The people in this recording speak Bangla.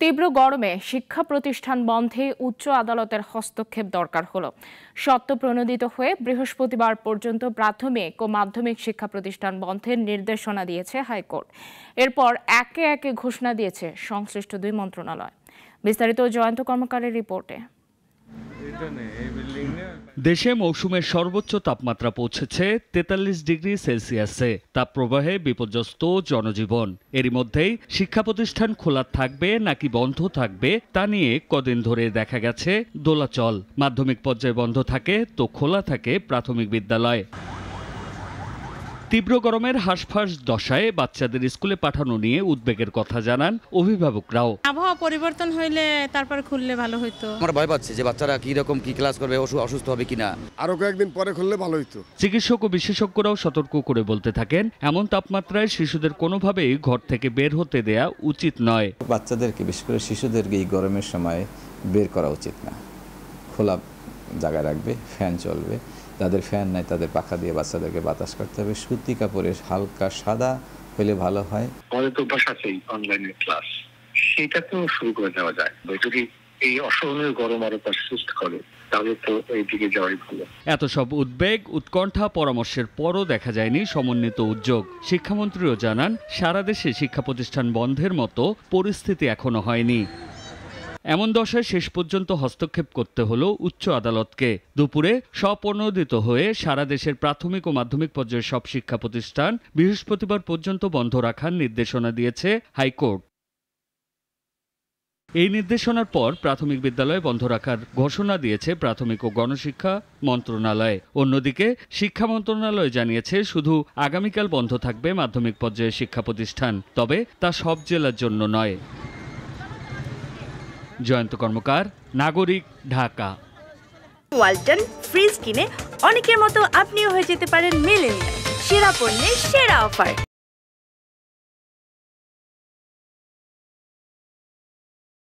তীব্র গরমে শিক্ষা প্রতিষ্ঠান বন্ধে উচ্চ আদালতের হস্তক্ষেপ দরকার হলো। সত্ত্ব প্রণোদিত হয়ে বৃহস্পতিবার পর্যন্ত প্রাথমিক ও মাধ্যমিক শিক্ষা প্রতিষ্ঠান বন্ধের নির্দেশনা দিয়েছে হাইকোর্ট। এরপর একে একে ঘোষণা দিয়েছে সংশ্লিষ্ট দুই মন্ত্রণালয়। বিস্তারিত জয়ন্ত কর্মকারের রিপোর্টে। দেশে মৌসুমের সর্বোচ্চ তাপমাত্রা পৌঁছেছে 43 ডিগ্রি সেলসিয়াসে। তাপপ্রবাহে বিপর্যস্ত জনজীবন। এরই মধ্যেই শিক্ষা প্রতিষ্ঠান খোলা থাকবে নাকি বন্ধ থাকবে তা নিয়ে কদিন ধরে দেখা গেছে দোলাচল। মাধ্যমিক পর্যায়ে বন্ধ থাকে তো খোলা থাকে প্রাথমিক বিদ্যালয়। তীব্র গরমের হাঁসফাঁস দশায় বাচ্চাদের স্কুলে পাঠানো নিয়ে উদ্বেগের কথা জানান অভিভাবকরাও। আবহাওয়া পরিবর্তন হইলে তারপর খুললে ভালো হতো। আমরা ভয় পাচ্ছি যে বাচ্চারা কি রকম কি ক্লাস করবে, অসুস্থ হবে কিনা। আরো কয়েকদিন পরে খুললে ভালো হতো। চিকিৎসক ও বিশেষজ্ঞরাও সতর্ক করে বলতে থাকেন, এমন তাপমাত্রায় শিশুদের কোনোভাবেই ঘর থেকে বের হতে দেয়া উচিত নয়। বাচ্চাদেরকে, বিশেষ করে শিশুদেরকে এই গরমের সময় বের করা উচিত না। খোলা জায়গায় রাখবে, ফ্যান চলবে। যাদের ফ্যান নাই তাদের পাখা দিয়ে বাচ্চাদেরকে বাতাস করতে হবে। সুতি কাপড়ের হালকা সাদা হলে ভালো হয়। আমাদের তো অভ্যাস আছেই অনলাইনে ক্লাস, সেটা তো শুরু করে দেওয়া যায়। যদি এই অসহনীয় গরম আরো পারসিস্ট করে তাহলে তো এই দিকে যাওয়াই ভালো। এত সব উদ্বেগ উৎকণ্ঠা পরামর্শের পরও দেখা যায়নি সমন্বিত উদ্যোগ। শিক্ষামন্ত্রীও জানান, সারা দেশে শিক্ষা প্রতিষ্ঠান বন্ধের মতো পরিস্থিতি এখনো হয়নি। এমন দশায় শেষ পর্যন্ত হস্তক্ষেপ করতে হলো উচ্চ আদালতকে। দুপুরে স্বপ্রণোদিত হয়ে সারা দেশের প্রাথমিক ও মাধ্যমিক পর্যায়ের সব শিক্ষা প্রতিষ্ঠান বৃহস্পতিবার পর্যন্ত বন্ধ রাখার নির্দেশনা দিয়েছে হাইকোর্ট। এই নির্দেশনার পর প্রাথমিক বিদ্যালয় বন্ধ রাখার ঘোষণা দিয়েছে প্রাথমিক ও গণশিক্ষা মন্ত্রণালয়। অন্যদিকে শিক্ষা মন্ত্রণালয় জানিয়েছে, শুধু আগামীকাল বন্ধ থাকবে মাধ্যমিক পর্যায়ের শিক্ষা প্রতিষ্ঠান, তবে তা সব জেলার জন্য নয়। জয়ন্ত কর্মকার, নাগরিক, ঢাকা। ওয়ালটন ফ্রিজ কিনে অনেকের মতো আপনিও হয়ে যেতে পারেন মিলেনিয়াল। সেরা পণ্যের সেরা অফার।